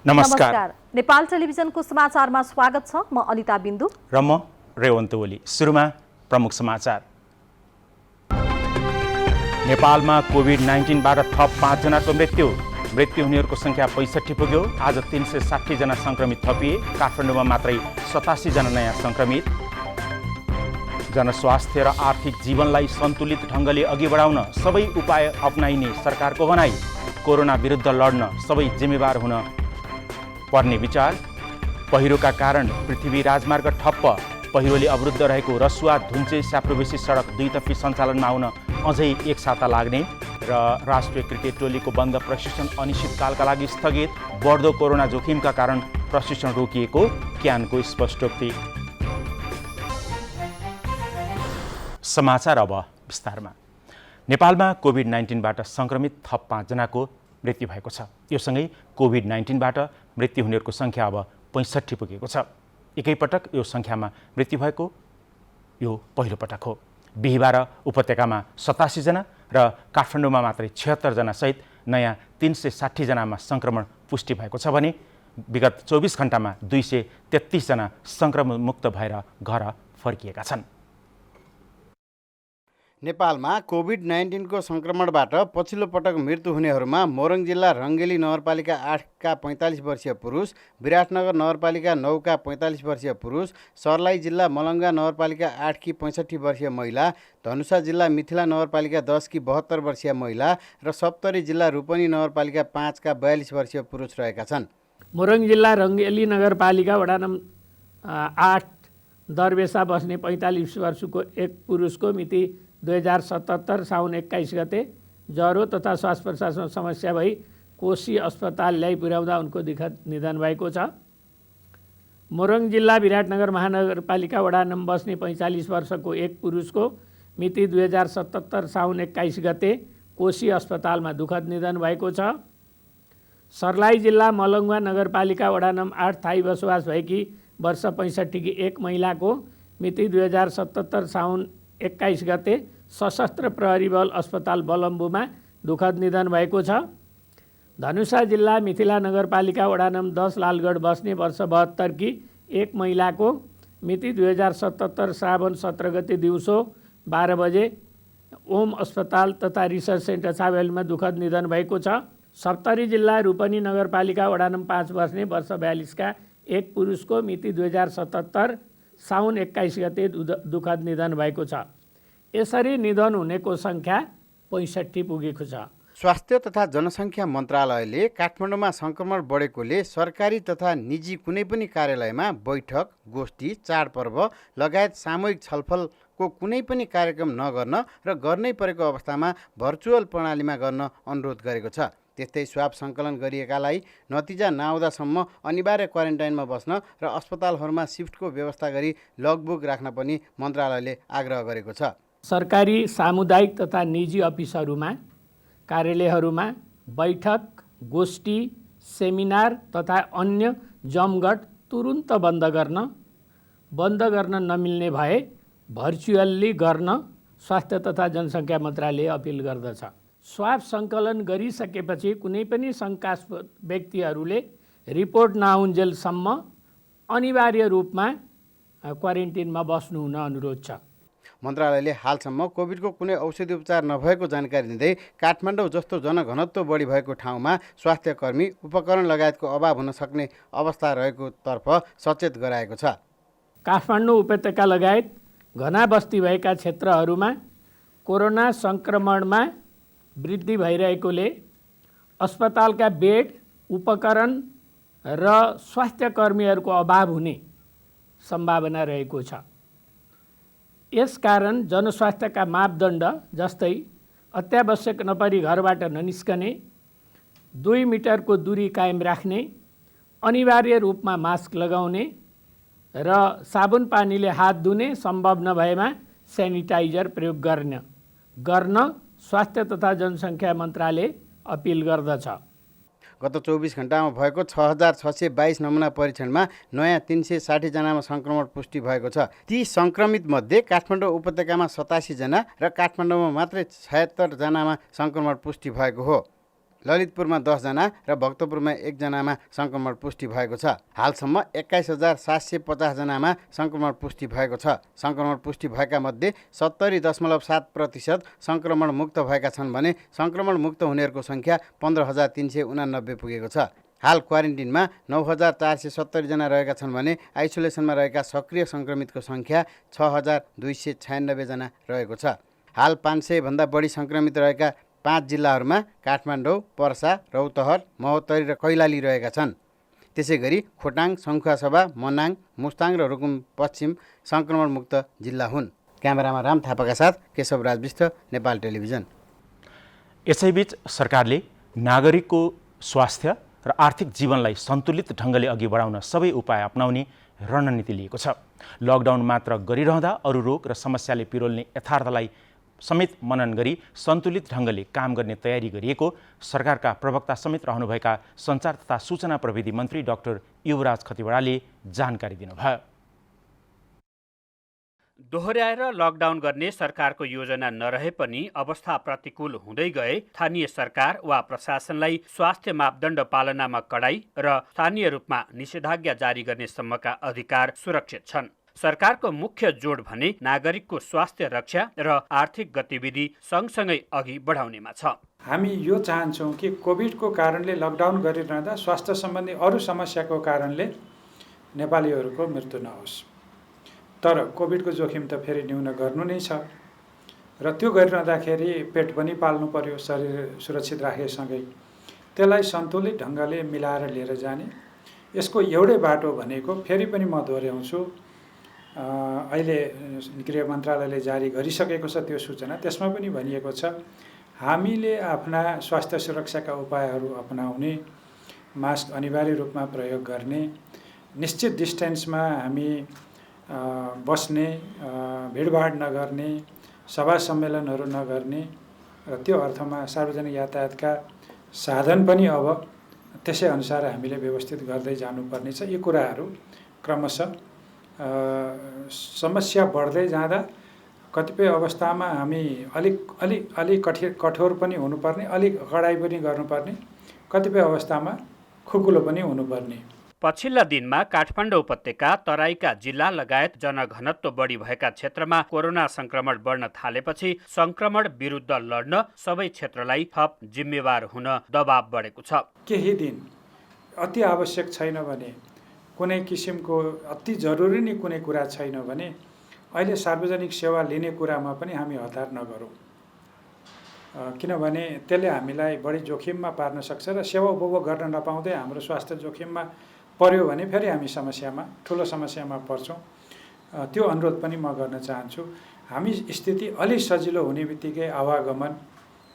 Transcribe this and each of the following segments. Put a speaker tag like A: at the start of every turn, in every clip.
A: नमस्कार।
B: नेपाल टेलिभिजनको समाचारमा स्वागत छ। म अनिता बिन्दु
A: र म रेवन्त ओली। सुरुमा प्रमुख समाचार। नेपालमा कोभिड-19बाट थप 5 जनाको मृत्यु हुनेहरूको संख्या 65 पुग्यो। आज 360 जना संक्रमित थपिए। काठमाडौँमा मात्रै 87 जना नयाँ संक्रमित। जनस्वास्थ्य र आर्थिक जीवनलाई सन्तुलित ढङ्गले अघि बढाउन सबै उपाय अपनाइने सरकारको भनाइ। कोरोना विरुद्ध लड्न सबै जिम्मेवार हुन पर्ने विचार। पहिरोका कारण पृथ्वी राजमार्ग ठप्प। पहिरोले अवरुद्ध रहेको रसुवा धुन्चे स्याप्रोबेसी सडक 2 तर्फी सञ्चालनमा आउन अझै 1 साता लाग्ने। र राष्ट्रिय क्रिकेट टोलीको बन्द प्रशिक्षण अनिश्चितकालका लागि स्थगित। बढ्दो कोरोना जोखिमका कारण प्रशिक्षण रोकिएको क्यानको स्पष्टोक्ति। समाचार अब विस्तारमा। नेपालमा कोभिड-19बाट संक्रमित थप 5 जनाको मृत्यु भएको छ। यो सँगै कोभिड-19बाट मृत्यु हुनेहरूको संख्या अब 65 पुगेको छ। एकैपटक यो संख्यामा मृत्यु भएको यो पहिलो पटक हो। बिहीबार उपत्यकामा 87 जना र काठमाडौँमा मात्रै 76 जना सहित नयाँ 360 जनामा संक्रमण पुष्टि भएको छ भने विगत 24 घण्टामा 233 जना संक्रमण मुक्त भएर घर फर्किएका छन्।
C: नेपालमा कोभिड-19 संक्रमणबाट पछिल्लो पटक मृत्यु हुनेहरूमा मोरङ जिल्ला रङ्गेली नगरपालिका 8 का 45 वर्षीय पुरुष, विराटनगर नगरपालिका 9 का 45 वर्षीय पुरुष, सर्लाही जिल्ला मलङ्गा नगरपालिका 8 की 65 वर्षीय महिला, धनुषा जिल्ला मिथिला नगरपालिका 10 की 72 वर्षीय महिला र सप्तरी जिल्ला रूपनी नगरपालिका 5 का 42 वर्षीय पुरुष रहेका छन्।
D: मोरङ जिल्ला रङ्गेली नगरपालिका वडा नम्बर 8 दरबेसा बस्ने 45 वर्षको एक पुरुषको मिति 2077 साउन 21 गते ज्वरो तथा श्वास प्रश्वासमा समस्या भई कोशी अस्पताल ल्याइ पुर्याउँदा उनको निधन भएको छ। मोरङ जिल्ला विराटनगर महानगरपालिका वडा नम्बर बस्ने 45 वर्षको एक पुरुषको मिति 2077 साउन 21 गते कोशी अस्पतालमा दुःखद निधन भएको छ। सर्लाही जिल्ला मलङ्गा नगरपालिका वडा नम्बर 8 थाई बसोबास भएकी वर्ष 65 की एक महिलाको मिति 2077 साउन 21 गते सशस्त्र प्रहरी बल अस्पताल बलम्बुमा दुःखद निधन भएको छ। धनुषा जिल्ला मिथिला नगरपालिका वडा नम्बर 10 लालगढ बस्ने वर्ष 72 की एक महिलाको मिति 2077 श्रावण 17 गते दिउँसो 12 बजे ओम अस्पताल तथा रिसर्च सेन्टर छावेलमा दुःखद निधन भएको छ। सप्तरी जिल्ला रूपनी नगरपालिका वडा नम्बर 5 बस्ने वर्ष 42 का एक पुरुषको मिति 2077 साउन 21 गते दुःखद निधन भएको छ। यसरी निधन हुनेको संख्या 65 पुगेको छ।
C: स्वास्थ्य तथा जनसङ्ख्या मन्त्रालयले काठमाडौँमा सङ्क्रमण बढेकोले सरकारी तथा निजी कुनै पनि कार्यालयमा बैठक, गोष्ठी, चाडपर्व लगायत सामूहिक छलफलको कुनै पनि कार्यक्रम नगर्न र गर्नै परेको अवस्थामा भर्चुअल प्रणालीमा गर्न अनुरोध गरेको छ। त्यस्तै स्वाब सङ्कलन गरिएकालाई नतिजा नआउँदासम्म अनिवार्य क्वारेन्टाइनमा बस्न र अस्पतालहरूमा सिफ्टको व्यवस्था गरी लगबुक राख्न पनि मन्त्रालयले आग्रह गरेको छ।
D: सरकारी, सामुदायिक तथा निजी अफिसहरूमा, कार्यालयहरूमा बैठक, गोष्ठी, सेमिनार तथा अन्य जमघट तुरुन्त बन्द गर्न नमिल्ने भए भर्चुअल्ली गर्न स्वास्थ्य तथा जनसङ्ख्या मन्त्रालयले अपिल गर्दछ। स्वाब सङ्कलन गरिसकेपछि कुनै पनि शङ्कास्पद व्यक्तिहरूले रिपोर्ट नआउन्जेलसम्म अनिवार्य रूपमा क्वारेन्टिनमा बस्नु हुन अनुरोध छ।
C: मन्त्रालयले हालसम्म कोभिडको कुनै औषधि उपचार नभएको जानकारी दिँदै काठमाडौँ जस्तो जनघनत्व बढी भएको ठाउँमा स्वास्थ्यकर्मी, उपकरण लगायतको अभाव हुन सक्ने अवस्था रहेको तर्फ सचेत गराएको छ।
D: काठमाडौँ उपत्यका लगायत घना बस्ती भएका क्षेत्रहरूमा कोरोना सङ्क्रमणमा वृद्धि भइरहेकोले अस्पतालका बेड, उपकरण र स्वास्थ्यकर्मीहरूको अभाव हुने सम्भावना रहेको छ। यसकारण जनस्वास्थ्यका मापदण्ड जस्तै अत्यावश्यक नपरी घरबाट ननिस्कने, 2 मिटरको दूरी कायम राख्ने, अनिवार्य रूपमा मास्क लगाउने र साबुन पानीले हात धुने, सम्भव नभएमा सेनिटाइजर प्रयोग गर्न स्वास्थ्य तथा जनसङ्ख्या मन्त्रालय अपिल गर्दछ।
C: गत 24 घण्टामा भएको 6622 नमुना परीक्षणमा नयाँ 360 जनामा सङ्क्रमण पुष्टि भएको छ। ती सङ्क्रमित मध्ये काठमाडौँ उपत्यकामा 87 जना र काठमाडौँमा मात्रै 76 जनामा सङ्क्रमण पुष्टि भएको हो। ललितपुरमा 10 जना र भक्तपुरमा 1 जनामा सङ्क्रमण पुष्टि भएको छ। हालसम्म 21,750 जनामा सङ्क्रमण पुष्टि भएको छ। सङ्क्रमण पुष्टि भएका मध्ये 70.7% सङ्क्रमण मुक्त भएका छन् भने सङ्क्रमण मुक्त हुनेहरूको सङ्ख्या 15,389 पुगेको छ। हाल क्वारेन्टिनमा 9,470 जना रहेका छन् भने आइसोलेसनमा रहेका सक्रिय सङ्क्रमितको सङ्ख्या 6,296 जना रहेको छ। हाल 500 भन्दा बढी सङ्क्रमित रहेका 5 जिल्लाहरूमा काठमाडौँ, पर्सा, रौतहट, महोत्तरी र कैलाली रहेका छन्। त्यसै गरी खोटाङ, सङ्खुवासभा, मनाङ, मुस्ताङ र रुकुम पश्चिम सङ्क्रमणमुक्त जिल्ला हुन्। क्यामेरामा राम थापाका साथ केशव राज विष्ट, नेपाल टेलिभिजन।
A: यसैबीच सरकारले नागरिकको स्वास्थ्य र आर्थिक जीवनलाई सन्तुलित ढङ्गले अघि बढाउन सबै उपाय अपनाउने रणनीति लिएको छ। लकडाउन मात्र गरिरहँदा अरू रोग र समस्याले पिरोल्ने यथार्थलाई समेत मनन गरी सन्तुलित ढङ्गले काम गर्ने तयारी गरिएको सरकारका प्रवक्ता समेत रहनुभएका सञ्चार तथा सूचना प्रविधि मन्त्री डाक्टर युवराज खतिवडाले जानकारी दिनुभयो।
E: दोहोर्याएर लकडाउन गर्ने सरकारको योजना नरहे पनि अवस्था प्रतिकूल हुँदै गए स्थानीय सरकार वा प्रशासनलाई स्वास्थ्य मापदण्ड पालनामा कडाई र स्थानीय रूपमा निषेधाज्ञा जारी गर्ने सम्मका अधिकार सुरक्षित छन्। सरकारको मुख्य जोड भने नागरिकको स्वास्थ्य रक्षा र आर्थिक गतिविधि सँगसँगै अघि बढाउनेमा छ।
F: हामी यो चाहन्छौँ कि कोभिडको कारणले लकडाउन गरिरहँदा स्वास्थ्य सम्बन्धी अरू समस्याको कारणले नेपालीहरूको मृत्यु नहोस्। तर कोभिडको जोखिम त फेरि न्यून गर्नु नै छ र त्यो गरिरहँदाखेरि पेट पनि पाल्नु पर्यो, शरीर सुरक्षित राखेसँगै त्यसलाई सन्तुलित ढङ्गले मिलाएर लिएर जाने। यसको एउटै बाटो भनेको फेरि पनि म दोहोऱ्याउँछु, अहिले गृह मन्त्रालयले जारी गरिसकेको छ त्यो सूचना, त्यसमा पनि भनिएको छ हामीले आफ्ना स्वास्थ्य सुरक्षाका उपायहरू अपनाउने, मास्क अनिवार्य रूपमा प्रयोग गर्ने, निश्चित डिस्टेन्समा हामी बस्ने, भिडभाड नगर्ने, सभा सम्मेलनहरू नगर्ने र त्यो अर्थमा सार्वजनिक यातायातका साधन पनि अब त्यसै अनुसार हामीले व्यवस्थित गर्दै जानुपर्ने छ। यी कुराहरू क्रमशः समस्या बढ्दै जाँदा कतिपय अवस्थामा हामी अलिक कठोर पनि हुनुपर्ने, अलिक कडाई पनि गर्नुपर्ने, कतिपय अवस्थामा खुकुलो पनि हुनुपर्ने।
E: पछिल्ला दिनमा काठमाडौँ उपत्यका, तराईका जिल्ला लगायत जनघनत्व बढी भएका क्षेत्रमा कोरोना संक्रमण बढ्न थालेपछि संक्रमण विरुद्ध लड्न सबै क्षेत्रलाई थप जिम्मेवार हुन दबाव बढेको छ।
F: केही दिन अति आवश्यक छैन भने, कुनै किसिमको अति जरुरी नै कुनै कुरा छैन भने अहिले सार्वजनिक सेवा लिने कुरामा पनि हामी हतार नगरौँ, किनभने त्यसले हामीलाई बढी जोखिममा पार्न सक्छ र सेवा उपभोग गर्न नपाउँदै हाम्रो स्वास्थ्य जोखिममा पर्यो भने फेरि हामी ठुलो समस्यामा पर्छौँ। त्यो अनुरोध पनि म गर्न चाहन्छु। हामी स्थिति अलि सजिलो हुने बित्तिकै आवागमन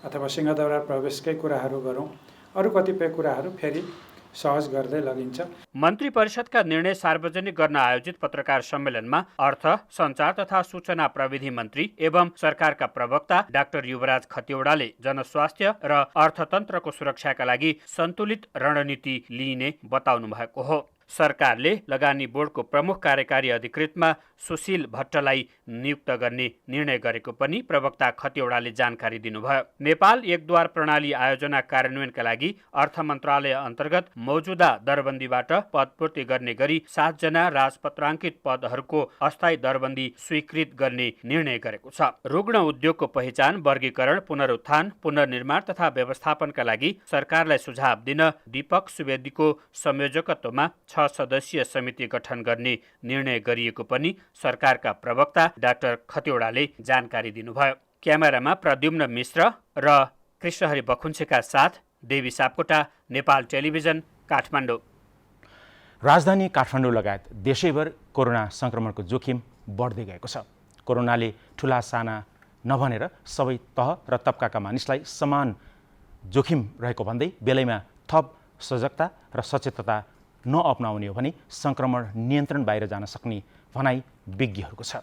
F: अथवा सिंहदरबार प्रवेशकै कुराहरू गरौँ, अरू कतिपय कुराहरू फेरि सहज गर्दै लगिन्छ।
E: मन्त्री परिषदका निर्णय सार्वजनिक गर्न आयोजित पत्रकार सम्मेलनमा अर्थ, सञ्चार तथा सूचना प्रविधि मन्त्री एवं सरकारका प्रवक्ता डाक्टर युवराज खतिवडाले जनस्वास्थ्य र अर्थतन्त्रको सुरक्षाका लागि सन्तुलित रणनीति लिइने बताउनु भएको हो। सरकारले लगानी बोर्डको प्रमुख कार्यकारी अधिकृतमा सुशील भट्टलाई नियुक्त गर्ने निर्णय गरेको पनि प्रवक्ता खतिवडाले जानकारी दिनुभयो। नेपाल एकद्वार प्रणाली आयोजना कार्यान्वयनका लागि अर्थ मन्त्रालय अन्तर्गत मौजुदा दरबन्दीबाट पदपूर्ति गर्ने गरी 7 जना राजपत्राङ्कित पदहरूको अस्थायी दरबन्दी स्वीकृत गर्ने निर्णय गरेको छ। रुग्ण उद्योगको पहिचान, वर्गीकरण, पुनरुत्थान, पुनर्निर्माण तथा व्यवस्थापनका लागि सरकारलाई सुझाव दिन दीपक सुवेदीको संयोजकत्वमा 6 सदस्यीय समिति गठन गर्ने निर्णय गरिएको पनि सरकारका प्रवक्ता डाक्टर खतिवडाले जानकारी दिनुभयो। क्यामेरामा प्रद्युम्न मिश्र र कृष्णहरि बखुन्सेका साथ देवी सापकोटा, नेपाल टेलिभिजन, काठमाडौँ।
A: राजधानी काठमाडौँ लगायत देशैभर कोरोना संक्रमणको जोखिम बढ्दै गएको छ। कोरोनाले ठुला साना नभनेर सबै तह र तबकाका मानिसलाई समान जोखिम रहेको भन्दै बेलैमा थप सजगता र सचेतता नअपनाउने हो भने संक्रमण नियन्त्रण बाहिर जान सक्ने भनाइ विज्ञहरूको छ।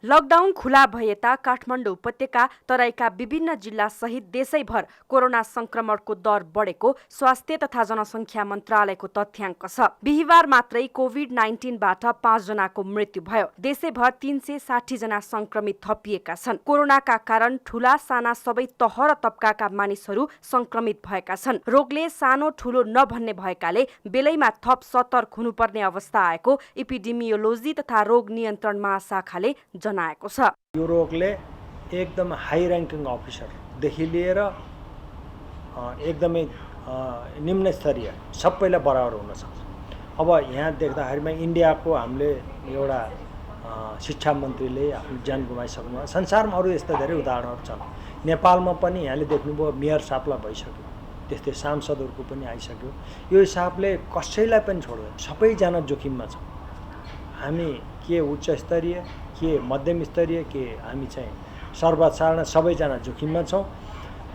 G: लकडाउन खुला भए ता काठमाडौँ उपत्यका तराईका विभिन्न जिल्ला सहित देशैभर कोरोना संक्रमणको दर बढेको स्वास्थ्य तथा जनसङ्ख्या मन्त्रालयको तथ्याङ्क छ। बिहिबार मात्रै कोभिड-19बाट 5 जनाको मृत्यु भयो। देशैभर 360 जना संक्रमित थपिएका छन्। कोरोनाका कारण ठूला साना सबै तह र तबकाका मानिसहरू संक्रमित भएका छन्। रोगले सानो ठूलो नभन्ने भएकाले बेलैमा थप सतर्क हुनुपर्ने अवस्था आएको एपिडेमियोलोजी तथा रोग नियन्त्रण महाशाखाले जनाएको छ।
H: यो रोगले एकदम हाई र्याङ्किङ अफिसरदेखि लिएर एकदमै निम्न स्तरीय सबैलाई बराबर हुन सक्छ। अब यहाँ देख्दाखेरिमा इन्डियाको हामीले एउटा शिक्षा मन्त्रीले आफ्नो ज्यान गुमाइसक्नु, संसारमा अरू यस्ता धेरै उदाहरणहरू छन्। नेपालमा पनि यहाँले देख्नुभयो मेयर साहबलाई भइसक्यो, त्यस्तै सांसदहरूको पनि आइसक्यो। यो हिसाबले कसैलाई पनि छोड्दैन, सबैजना जोखिममा छ। हामी के उच्च स्तरीय, के मध्यम स्तरीय, के हामी चाहिँ सर्वसाधारण सबैजना जोखिममा छौँ।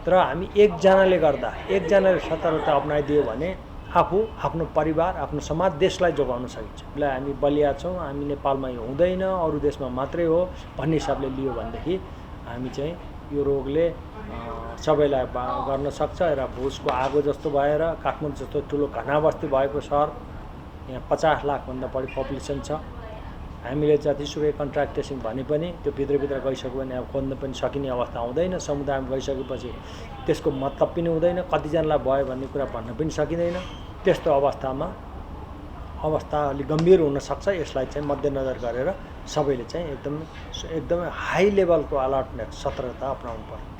H: तर हामी एकजनाले गर्दा, एकजनाले सतर्कता अपनाइदियो भने आफू, आफ्नो परिवार, आफ्नो समाज, देशलाई जोगाउन सकिन्छ। यसलाई हामी बलिया छौँ, हामी नेपालमा यो हुँदैन, अरू देशमा मात्रै हो भन्ने हिसाबले लियो भनेदेखि हामी चाहिँ यो रोगले सबैलाई गर्न सक्छ। र भुजको आगो जस्तो भएर काठमाडौँ जस्तो ठुलो घना बस्ती भएको सहर, यहाँ 50 लाखभन्दा बढी पपुलेसन छ। हामीले जतिसुकै कन्ट्र्याक्ट ट्रेसिङ भने पनि त्यो भित्रभित्र गइसक्यो भने अब खोज्न पनि सकिने अवस्था हुँदैन। समुदायमा गइसकेपछि त्यसको मतलब पनि हुँदैन, कतिजनालाई भयो भन्ने कुरा भन्न पनि सकिँदैन। त्यस्तो अवस्था अलिक गम्भीर हुनसक्छ। यसलाई चाहिँ मध्यनजर गरेर सबैले चाहिँ एकदमै हाई लेभलको अलर्टनेस, सतर्कता अपनाउनु पर्छ।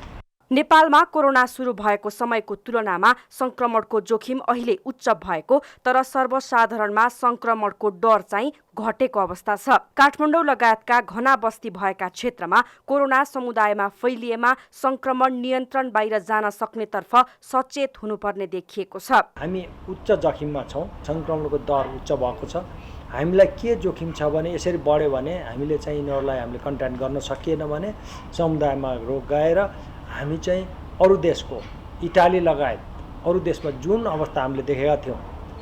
G: नेपालमा कोरोना सुरु भएको समयको तुलनामा संक्रमणको जोखिम अहिले उच्च भएको, तर सर्वसाधारणमा संक्रमणको डर चाहिँ घटेको अवस्था छ। काठमाडौँ लगायतका घना बस्ती भएका क्षेत्रमा कोरोना समुदायमा फैलिएमा संक्रमण नियन्त्रण बाहिर जान सक्नेतर्फ सचेत हुनुपर्ने देखिएको छ।
H: हामी उच्च जोखिममा छौँ, संक्रमणको दर उच्च भएको छ। हामीलाई के जोखिम छ भने यसरी बढ्यो भने हामीले चाहिँ यिनीहरूलाई हामीले कन्टेन गर्न सकिएन भने समुदायमा रोग गएर हामी चाहिँ अरू देशको इटाली लगायत अरू देशमा जुन अवस्था हामीले देखेका थियौँ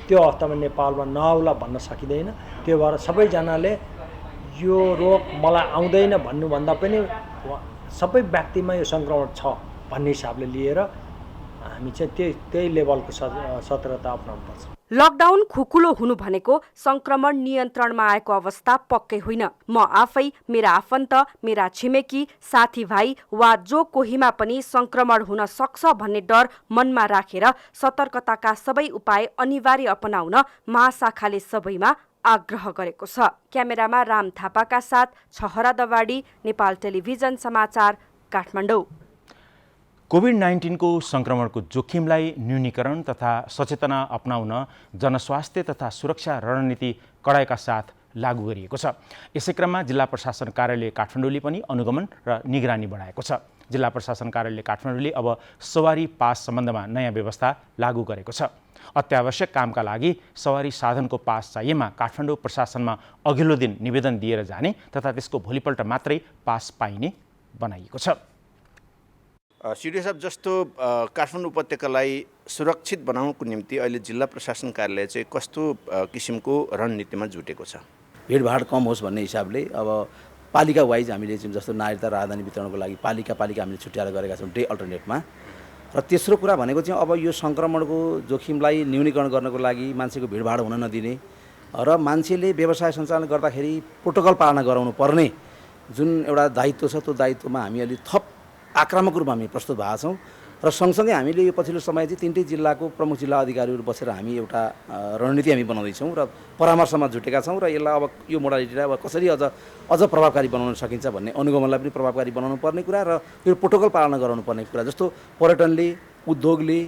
H: त्यो अवस्थामा नेपालमा नआउला भन्न सकिँदैन। त्यो भएर सबैजनाले यो रोग मलाई आउँदैन भन्नुभन्दा पनि सबै व्यक्तिमा यो सङ्क्रमण छ भन्ने हिसाबले लिएर हामी चाहिँ त्यही लेभलको सतर्कता अपनाउनुपर्छ।
G: लकडाउन खुकुलो हुनु भनेको संक्रमण नियन्त्रणमा आएको अवस्था पक्कै होइन। म आफै, मेरा आफन्त, मेरा छिमेकी, साथीभाइ वा जो कोहीमा पनि संक्रमण हुन सक्छ भन्ने डर मनमा राखेर सतर्कताका सबै उपाय अनिवार्य अपनाउन महाशाखाले सबैमा आग्रह गरेको छ। क्यामेरामा राम थापाका साथ छहरा दवाडी, नेपाल टेलिभिजन समाचार, काठमाडौँ।
A: कोभिड-19 को संक्रमणको जोखिमलाई न्यूनीकरण तथा सचेतना अपनाउन जनस्वास्थ्य तथा सुरक्षा रणनीति कडाइका साथ लागू गरिएको छ। यसै क्रममा जिल्ला प्रशासन कार्यालय काठमाडौँले पनि अनुगमन र निगरानी बढाएको छ। जिल्ला प्रशासन कार्यालय काठमाडौँले अब सवारी पास सम्बन्धमा नयाँ व्यवस्था लागू गरेको छ। अत्यावश्यक कामका लागि सवारी साधनको पास चाहिएमा काठमाडौँ प्रशासनमा अघिल्लो दिन निवेदन दिएर जाने तथा त्यसको भोलिपल्ट मात्रै पास पाइने बनाइएको छ।
I: सिडिओ साहब, जस्तो काठमाडौँ उपत्यकालाई सुरक्षित बनाउनको निम्ति अहिले जिल्ला प्रशासन कार्यालय चाहिँ कस्तो किसिमको रणनीतिमा जुटेको छ?
J: भिडभाड कम होस् भन्ने हिसाबले अब पालिका वाइज हामीले जस्तो नागरिकता राहदानी वितरणको लागि पालिका हामीले छुट्याएर गरेका छौँ डे अल्टरनेटमा। र तेस्रो कुरा भनेको चाहिँ अब यो सङ्क्रमणको जोखिमलाई न्यूनीकरण गर्नको लागि मान्छेको भिडभाड हुन नदिने र मान्छेले व्यवसाय सञ्चालन गर्दाखेरि प्रोटोकल पालना गराउनु पर्ने जुन एउटा दायित्व छ त्यो दायित्वमा हामी अलि थप आक्रामक रूपमा हामी प्रस्तुत भएका छौँ। र सँगसँगै हामीले यो पछिल्लो समय चाहिँ तिनटै जिल्लाको प्रमुख जिल्ला अधिकारीहरू बसेर हामी एउटा रणनीति हामी बनाउँदैछौँ र परामर्शमा जुटेका छौँ र यसलाई अब यो मोडालिटीलाई अब कसरी अझ प्रभावकारी बनाउन सकिन्छ भन्ने अनुगमनलाई पनि प्रभावकारी बनाउनु पर्ने कुरा र यो प्रोटोकल पालना गराउनु पर्ने कुरा। जस्तो पर्यटनले, उद्योगले,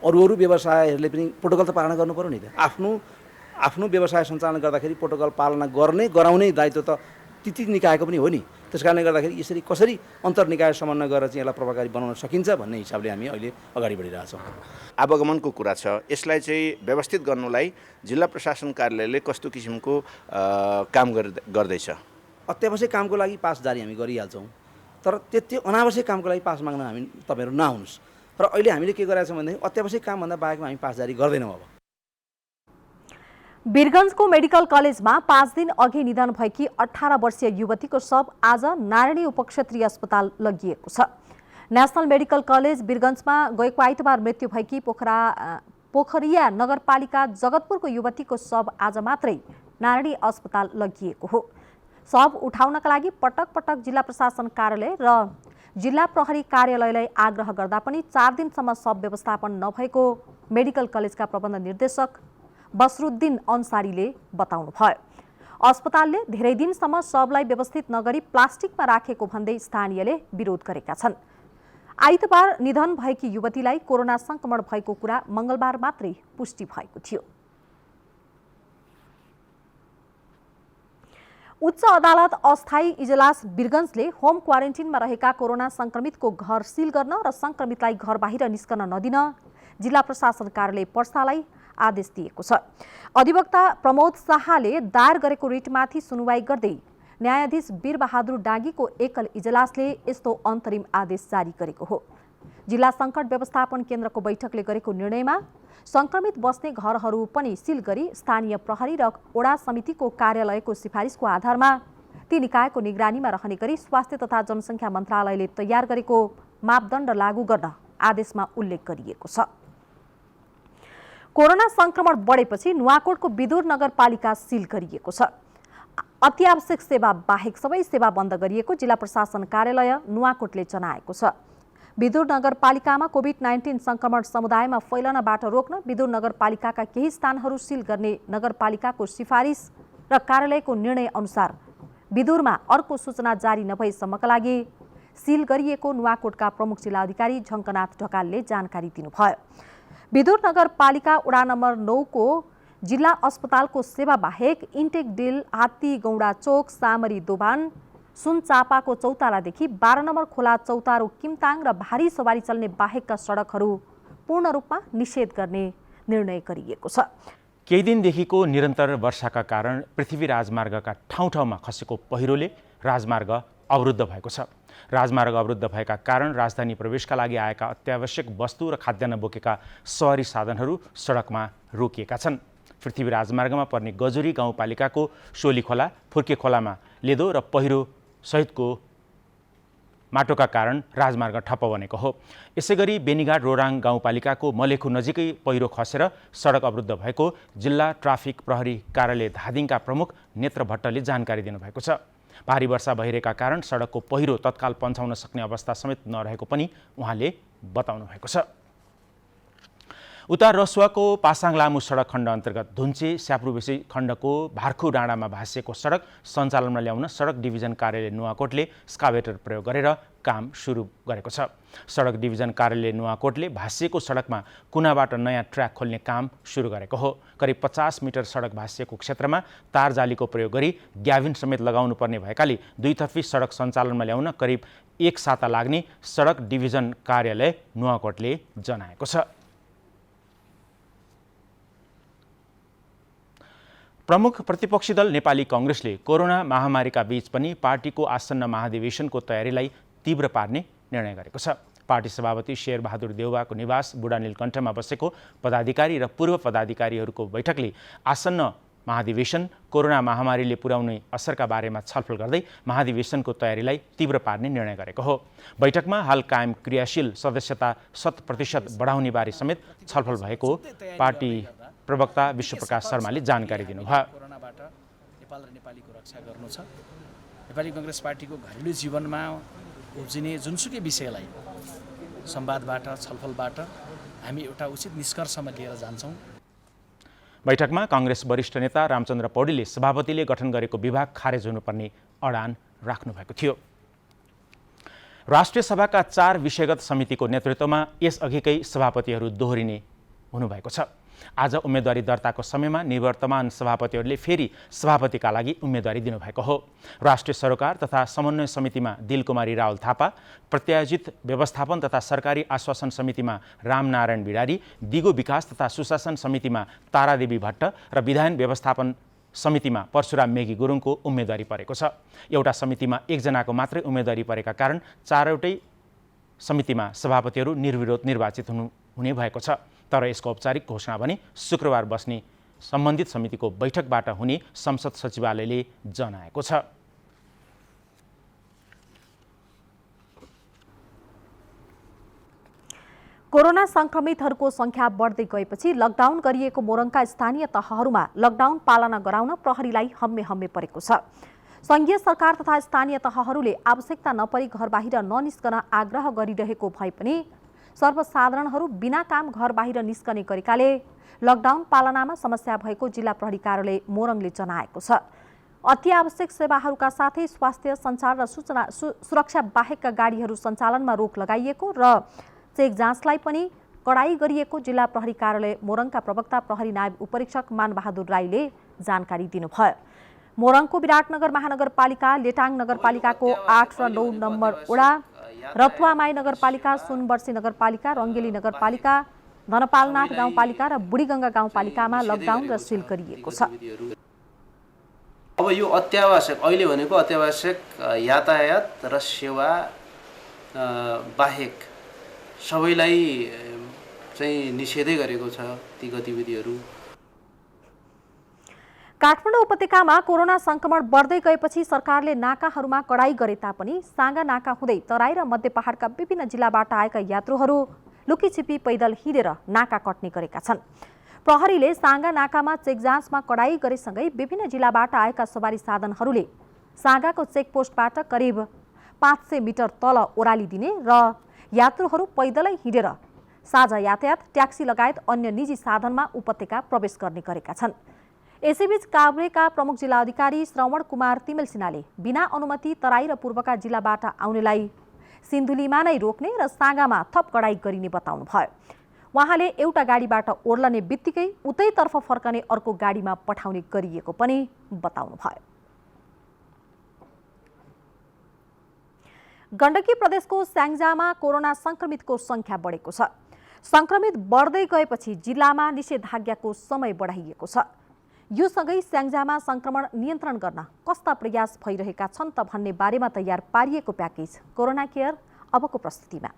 J: अरू व्यवसायहरूले पनि प्रोटोकल त पालना गर्नु पर्यो नि त। आफ्नो व्यवसाय सञ्चालन गर्दाखेरि प्रोटोकल पालना गराउने दायित्व त ती निकायको पनि हो नि। त्यस कारणले गर्दाखेरि यसरी कसरी अन्तर्निकाय समन्वय गरेर चाहिँ यसलाई प्रभावकारी बनाउन सकिन्छ भन्ने हिसाबले हामी अहिले अगाडि बढिरहेछौँ।
I: आवागमनको कुरा छ, यसलाई चाहिँ व्यवस्थित गर्नुलाई जिल्ला प्रशासन कार्यालयले कस्तो किसिमको काम गर्दैछ?
J: अत्यावश्यक कामको लागि पास जारी हामी गरिहाल्छौँ, तर त्यति अनावश्यक कामको लागि पास माग्न हामी तपाईँहरू नआउनुहोस्। र अहिले हामीले के गरेका छौँ भनेदेखि अत्यावश्यक कामभन्दा बाहेकमा हामी पास जारी गर्दैनौँ। अब
B: वीरगञ्जको मेडिकल कलेजमा 5 दिन अघि निधन भएकी 18 वर्षीय युवतीको शव आज नारायणी उपक्षेत्रीय अस्पताल लगिएको छ। नेशनल मेडिकल कलेज वीरगञ्जमा गएको आइतबार मृत्यु भएकी पोखरिया नगरपालिका जगतपुरको युवतीको शव आज मात्रै नारायणी अस्पताल लगिएको हो। शव उठाउनका लागि पटक पटक जिल्ला प्रशासन कार्यालय र जिल्ला प्रहरी कार्यालयलाई आग्रह गर्दा पनि 4 दिनसम्म शव व्यवस्थापन नभएको मेडिकल कलेजका प्रबन्ध निर्देशक बसरुद्दिन अन्सारीले बताउनुभयो। अस्पतालले धेरै दिनसम्म शवलाई व्यवस्थित नगरी प्लास्टिकमा राखेको भन्दै स्थानीयले विरोध गरेका छन्। आइतबार निधन भएकी युवतीलाई कोरोना संक्रमण भएको कुरा मंगलबार मात्रै पुष्टि भएको थियो। उच्च अदालत अस्थायी इजलास वीरगञ्जले होम क्वारेन्टिनमा रहेका कोरोना संक्रमितको घर सील गर्न र संक्रमितलाई घर बाहिर निस्कन नदिन जिल्ला प्रशासन कार्यालय पर्सालाई आदेश दिएको छ। अधिवक्ता प्रमोद शाहले दायर गरेको रिटमाथि सुनवाई गर्दै न्यायाधीश वीरबहादुर डाँगीको एकल इजलासले यस्तो अन्तरिम आदेश जारी गरेको हो। जिल्ला संकट व्यवस्थापन केन्द्रको बैठकले गरेको निर्णयमा संक्रमित बस्ने घरहरू पनि सील गरी स्थानीय प्रहरी र ओडा समितिको कार्यालयको सिफारिसको आधारमा ती निकायको निगरानीमा रहने गरी स्वास्थ्य तथा जनसङ्ख्या मन्त्रालयले तयार गरेको मापदण्ड लागू गर्न आदेशमा उल्लेख गरिएको छ। कोरोना संक्रमण बढेपछि नुवाकोटको विदुर नगरपालिका सील गरिएको छ। अत्यावश्यक सेवा बाहेक सबै सेवा बन्द गरिएको जिल्ला प्रशासन कार्यालय नुवाकोटले जनाएको छ। विदुर नगरपालिकामा कोभिड-19 संक्रमण समुदायमा फैलनबाट रोक्न विदुर नगरपालिकाका केही स्थानहरू सील गर्ने नगरपालिकाको सिफारिस र कार्यालयको निर्णय अनुसार विदुरमा अर्को सूचना जारी नभएसम्मका लागि सील गरिएको नुवाकोटका प्रमुख जिल्ला अधिकारी झङ्कनाथ ढकालले जानकारी दिनुभयो। विदुर नगरपालिका वडा नम्बर 9 को जिल्ला अस्पतालको सेवा बाहेक इन्टेक डिल, हात्ती गौडा चोक, सामरी दोभान, सुनचापाको चौतारादेखि 12 नम्बर खोला चौतारो किमताङ र भारी सवारी चल्ने बाहेकका सडकहरू पूर्ण रूपमा निषेध गर्ने निर्णय गरिएको छ।
A: केही दिनदेखिको निरन्तर वर्षाका कारण पृथ्वी राजमार्गका ठाउँ ठाउँमा खसेको पहिरोले राजमार्ग अवरुद्ध भएको छ। राजमार्ग अवरुद्ध भएका कारण राजधानी प्रवेशका लागि आएका अत्यावश्यक वस्तु र खाद्यान्न बोकेका सवारी साधनहरू सडकमा रोकिएका छन्। पृथ्वी राजमार्गमा पर्ने गजुरी गाउँपालिकाको सोली खोला, फुर्के खोलामा लेदो र पहिरो सहितको माटोका कारण राजमार्ग ठप्प बनेको हो। यसैगरी बेनीघाट रोराङ गाउँपालिकाको मलेखु नजिकै पहिरो खसेर सडक अवरुद्ध भएको जिल्ला ट्राफिक प्रहरी कार्यालय धादिङका प्रमुख नेत्र भट्टले जानकारी दिनुभएको छ। भारी वर्षा भइरहेका कारण सडकको पहिरो तत्काल पन्छाउन सक्ने अवस्था समेत नरहेको पनि उहाँले बताउनु भएको छ। उता रसुवाको पासाङ लामु सडक खण्ड अन्तर्गत धुन्चे स्याप्रुबेसी खण्डको भार्खु डाँडामा भाँसिएको सडक सञ्चालनमा ल्याउन सडक डिभिजन कार्यालय नुवाकोटले स्काभेटर प्रयोग गरेर काम सुरु गरेको छ। सडक डिभिजन कार्यालय नुवाकोटले भाँसिएको सडकमा कुनाबाट नयाँ ट्र्याक खोल्ने काम सुरु गरेको हो। करिब 50 मिटर सडक भाँसिएको क्षेत्रमा तार जालीको प्रयोग गरी ग्याभिन समेत लगाउनु पर्ने भएकाले दुईतर्फी सडक सञ्चालनमा ल्याउन करिब 1 साता लाग्ने सडक डिभिजन कार्यालय नुवाकोटले जनाएको छ। प्रमुख प्रतिपक्षी दल नेपाली कांग्रेसले कोरोना महामारीका बीच पनि पार्टीको आसन्न महाधिवेशनको तयारीलाई तीव्र पार्ने निर्णय गरेको छ। पार्टी सभापति शेरबहादुर देउवाको निवास बुढा नीलकण्ठमा बसेको पदाधिकारी र पूर्व पदाधिकारीहरूको बैठकले आसन्न महाधिवेशन कोरोना महामारीले पुर्याउने असरका बारेमा छलफल गर्दै महाधिवेशनको तयारीलाई तीव्र पार्ने निर्णय गरेको हो। बैठकमा हाल कायम क्रियाशील सदस्यता 100% बढाउने बारे समेत छलफल भएको पार्टी प्रवक्ता विश्वप्रकाश शर्माले जानकारी दिनुभयो।
K: कोरोनाबाट नेपाल र नेपालीको रक्षा गर्नु छ। नेपाली कांग्रेस पार्टीको घरेलु जीवनमा उब्जिने जुनसुकै विषयलाई संवादबाट छलफलबाट हामी एउटा उचित निष्कर्षमा लिएर जान्छौँ।
A: बैठकमा कांग्रेस वरिष्ठ नेता रामचन्द्र पौडेलले सभापतिले गठन गरेको विभाग खारेज हुनुपर्ने अडान राख्नु भएको थियो। राष्ट्रिय सभाका 4 विषयगत समितिको नेतृत्वमा यसअघिकै सभापतिहरू दोहोरिने हुनुभएको छ। आज उम्मेदवारी दर्ताको समयमा निवर्तमान सभापतिहरूले फेरि सभापतिका लागि उम्मेदवारी दिनुभएको हो। राष्ट्रिय सरोकार तथा समन्वय समितिमा दिलकुमारी रावल थापा, प्रत्यायोजित व्यवस्थापन तथा सरकारी आश्वासन समितिमा रामनारायण बिडारी, दिगो विकास तथा सुशासन समितिमा तारादेवी भट्ट र विधायन व्यवस्थापन समितिमा परशुराम मेघी गुरुङको उम्मेदवारी परेको छ। एउटा समितिमा 1 जनाको मात्रै उम्मेदवारी परेका कारण 4वटै समितिमा सभापतिहरू निर्विरोध निर्वाचित हुने भएको छ। तर यसको औपचारिक घोषणा भने शुक्रबार बस्ने सम्बन्धित समितिको बैठकबाट हुने संसद सचिवालयले जनाएको छ।
B: कोरोना संक्रमितहरूको संख्या बढ्दै गएपछि लकडाउन गरिएको मोरङका स्थानीय तहहरूमा लकडाउन पालना गराउन प्रहरीलाई हम्मे हम्मे परेको छ। संघीय सरकार तथा स्थानीय तहहरूले आवश्यकता नपरी घर बाहिर ननिस्कन आग्रह गरिरहेको भए पनि सर्वसाधारणहरू बिना काम घर बाहिर निस्कने गरेकाले लकडाउन पालनामा समस्या भएको जिल्ला प्रहरी कार्यालय मोरङले जनाएको छ। अति आवश्यक सेवाहरूका साथै स्वास्थ्य, सञ्चार र सूचना सुरक्षा बाहेकका गाडीहरू सञ्चालनमा रोक लगाइएको र चेक जाँचलाई पनि कडाई गरिएको जिल्ला प्रहरी कार्यालय मोरङका प्रवक्ता प्रहरी नायब उपरीक्षक मानबहादुर राईले जानकारी दिनुभयो। मोरङको विराटनगर महानगरपालिका, लेटाङ नगरपालिकाको 8 र 9 नम्बर वडा, रतुवामाई नगरपालिका, सुनवर्सी नगरपालिका, रङ्गेली नगरपालिका, धनपालनाथ गाउँपालिका र बुढीगङ्गा गाउँपालिकामा लकडाउन र सिल गरिएको छ।
L: अब यो अत्यावश्यक अहिले भनेको अत्यावश्यक यातायात र सेवा बाहेक सबैलाई चाहिँ निषेधै गरेको छ ती गतिविधिहरू।
B: काठमाडौँ उपत्यकामा कोरोना संक्रमण बढ्दै गएपछि सरकारले नाकाहरूमा कडाई गरे तापनि साँगा नाका हुँदै तराई र मध्य पहाडका विभिन्न जिल्लाबाट आएका यात्रुहरू लुकीछिपी पैदल हिँडेर नाका कट्ने गरेका छन्। प्रहरीले साँगा नाकामा चेक जाँचमा कडाई गरेसँगै विभिन्न जिल्लाबाट आएका सवारी साधनहरूले साँगाको चेकपोस्टबाट करिब 500 मिटर तल ओह्रालिदिने र यात्रुहरू पैदलै हिँडेर साझा यातायात, ट्याक्सी लगायत अन्य निजी साधनमा उपत्यका प्रवेश गर्ने गरेका छन्। यसैबीच काभ्रेका प्रमुख जिल्ला अधिकारी श्रवण कुमार तिमेल सिन्हाले बिना अनुमति तराई र पूर्वका जिल्लाबाट आउनेलाई सिन्धुलीमा नै रोक्ने र साँगामा थप कडाई गरिने बताउनुभयो। उहाँले एउटा गाडीबाट ओर्लने बित्तिकै उतैतर्फ फर्कने अर्को गाडीमा पठाउने गरिएको पनि बताउनुभयो। गण्डकी प्रदेशको स्याङ्जामा कोरोना संक्रमितको संख्या बढेको छ। संक्रमित बढ्दै गएपछि जिल्लामा निषेधाज्ञाको समय बढाइएको छ। यो सँगै स्याङ्जामा संक्रमण नियन्त्रण गर्न कस्ता प्रयास भइरहेका छन् त भन्ने बारेमा तयार पारिएको प्याकेज कोरोना केयर अबको प्रस्तुतिमा।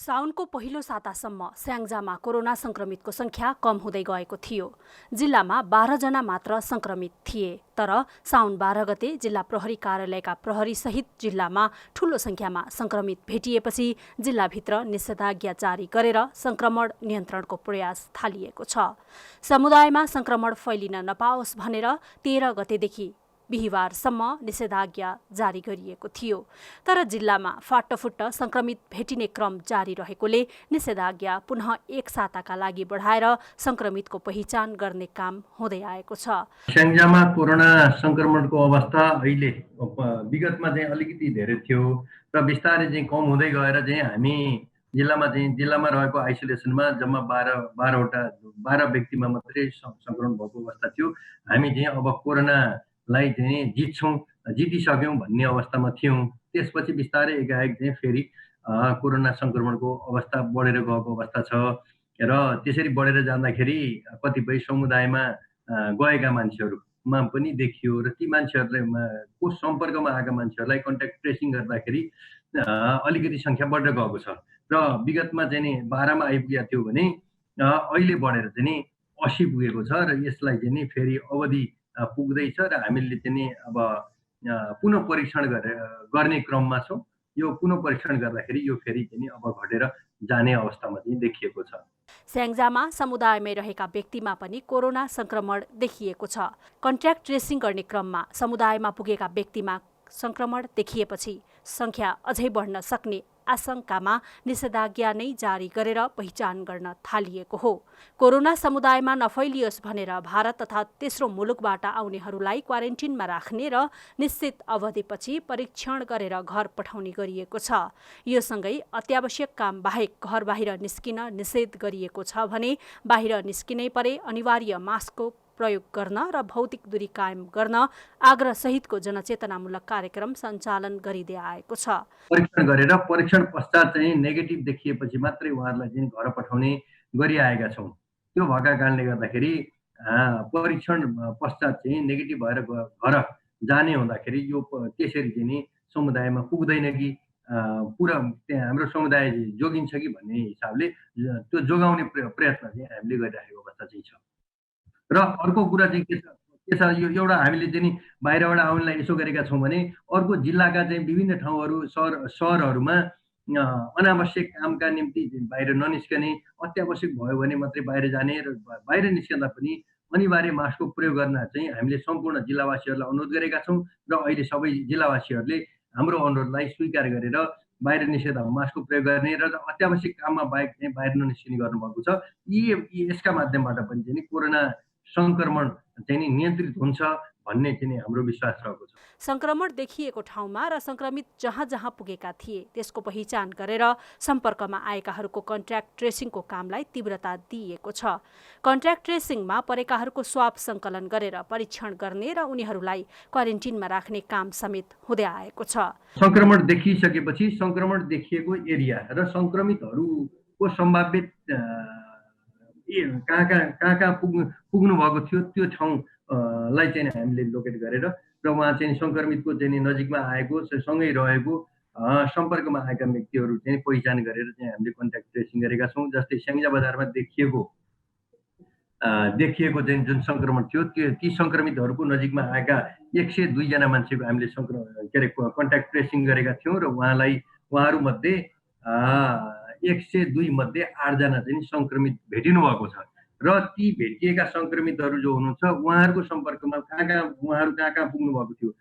G: साउनको पहिलो सातासम्म स्याङ्जामा कोरोना संक्रमितको संख्या कम हुँदै गएको थियो। जिल्लामा 12 जना मात्र संक्रमित थिए। तर साउन 12 गते जिल्ला प्रहरी कार्यालयका प्रहरी सहित जिल्लामा ठूलो संख्यामा संक्रमित भेटिएपछि जिल्लाभित्र निषेधाज्ञा जारी गरेर संक्रमण नियन्त्रणको प्रयास थालिएको छ। समुदायमा संक्रमण फैलिन नपाओस् भनेर 13 गतेदेखि बिहिबारसम्म निषेधाज्ञा जारी गरिएको थियो। तर जिल्लामा फाटफुट्ट संक्रमित भेटिने क्रम जारी रहेकोले निषेधाज्ञा पुनः एक साताका लागि बढाएर संक्रमितको पहिचान गर्ने काम हुँदै आएको छ।
M: स्याङ्जामा कोरोना संक्रमणको अवस्था अहिले विगतमा चाहिँ अलिकति धेरै थियो र बिस्तारै चाहिँ कम हुँदै गएर चाहिँ हामी जिल्लामा रहेको आइसोलेसनमा जम्मा 12 व्यक्तिमा मात्रै संक्रमण भएको अवस्था थियो। हामी चाहिँ अब कोरोनालाई चाहिँ जितिसक्यौँ भन्ने अवस्थामा थियौँ। त्यसपछि बिस्तारै एकाएक चाहिँ फेरि कोरोना संक्रमणको अवस्था बढेर गएको अवस्था छ र त्यसरी बढेर जाँदाखेरि कतिपय समुदायमा गएका मान्छेहरूमा पनि देखियो र ती मान्छेहरूलाई को सम्पर्कमा आएका मान्छेहरूलाई कन्ट्याक्ट ट्रेसिङ गर्दाखेरि अलिकति सङ्ख्या बढेर गएको छ र विगतमा चाहिँ 12 मा आइपुगेको थियो भने अहिले बढेर चाहिँ 80 पुगेको छ र यसलाई चाहिँ फेरि अवधि पुग्दैछ र हामीले चाहिँ अब पुनः परीक्षण गर्ने क्रममा छौँ। यो पुनः परीक्षण गर्दाखेरि यो फेरि चाहिँ अब घटेर जाने अवस्थामा चाहिँ देखिएको छ।
G: स्याङ्जामा समुदायमै रहेका व्यक्तिमा पनि कोरोना संक्रमण देखिएको छ। कन्ट्याक्ट ट्रेसिङ गर्ने क्रममा समुदायमा पुगेका व्यक्तिमा संक्रमण देखिएपछि संख्या अझै बढ्न सक्ने आशंकामा निषेधाज्ञा नै जारी गरेर पहिचान गर्न थालिएको हो। कोरोना समुदायमा नफैलियोस् भनेर भारत तथा तेस्रो मुलुकबाट आउनेहरूलाई क्वारेन्टिनमा राख्ने र निश्चित अवधिपछि परीक्षण गरेर घर पठाउने गरिएको छ। यो सँगै अत्यावश्यक काम बाहेक घर बाहिर निस्किन निषेध गरिएको छ भने बाहिर निस्किनै परे अनिवार्य मास्कको प्रयोग गर्न र भौतिक दूरी कायम गर्न आग्रह सहितको जनचेतनामूलक कार्यक्रम सञ्चालन गरिँदै आएको छ।
M: परीक्षण गरेर परीक्षण पश्चात चाहिँ नेगेटिभ देखिएपछि मात्रै उहाँहरूलाई चाहिँ घर पठाउने गरिआएका छौँ। त्यो भएका कारणले गर्दाखेरि परीक्षण पश्चात चाहिँ नेगेटिभ भएर घर जाने हुँदाखेरि यो त्यसरी चाहिँ समुदायमा पुग्दैन कि पुरा त्यहाँ हाम्रो समुदाय जोगिन्छ कि भन्ने हिसाबले त्यो जोगाउने प्रयत्न चाहिँ हामीले गरिराखेको अवस्था चाहिँ छ। र अर्को कुरा चाहिँ के छ यो एउटा हामीले चाहिँ नि बाहिरबाट आउनलाई यसो गरेका छौँ भने अर्को जिल्लाका चाहिँ विभिन्न ठाउँहरू सहरहरूमा अनावश्यक कामका निम्ति बाहिर ननिस्कने, अत्यावश्यक भयो भने मात्रै बाहिर जाने र बाहिर निस्कँदा पनि अनिवार्य मास्कको प्रयोग गर्न चाहिँ हामीले सम्पूर्ण जिल्लावासीहरूलाई अनुरोध गरेका छौँ र अहिले सबै जिल्लावासीहरूले हाम्रो अनुरोधलाई स्वीकार गरेर बाहिर निस्कँदा मास्कको प्रयोग गर्ने र अत्यावश्यक काममा बाहेक चाहिँ बाहिर ननिस्किने गर्नुभएको छ। यसका माध्यमबाट पनि चाहिँ कोरोना सङ्क्रमण चाहिँ नि नियन्त्रित हुन्छ भन्ने चाहिँ हाम्रो विश्वास रहेको छ।
G: संक्रमण देखिएको ठाउँमा र संक्रमित जहाँ जहाँ पुगेका थिए त्यसको पहिचान गरेर सम्पर्कमा आएकाहरूको कन्ट्याक्ट ट्रेसिङको कामलाई तीव्रता दिइएको छ। कन्ट्याक्ट ट्रेसिङमा परेकाहरूको स्वाब सङ्कलन गरेर परीक्षण गर्ने र उनीहरूलाई क्वारेन्टिनमा राख्ने काम समेत हुँदै आएको छ।
M: संक्रमण देखिसकेपछि संक्रमण देखिएको एरिया र संक्रमितहरूको सम्भाव्य कहाँ पुग्नु भएको थियो त्यो ठाउँलाई चाहिँ हामीले लोकेट गरेर र उहाँ चाहिँ सङ्क्रमितको चाहिँ नजिकमा आएको सँगै रहेको सम्पर्कमा आएका व्यक्तिहरू चाहिँ पहिचान गरेर चाहिँ हामीले कन्ट्याक्ट ट्रेसिङ गरेका छौँ। जस्तै स्याङ्जा बजारमा देखिएको चाहिँ जुन सङ्क्रमण थियो ती सङ्क्रमितहरूको नजिकमा आएका 102 जना मान्छेको हामीले कन्ट्याक्ट ट्रेसिङ गरेका थियौँ र उहाँहरूमध्ये 102 मध्ये 8 जना चाहिँ सङ्क्रमित भेटिनु भएको छ र ती भेटिएका सङ्क्रमितहरू जो हुनुहुन्छ उहाँहरूको सम्पर्कमा उहाँहरू कहाँ पुग्नु भएको थियो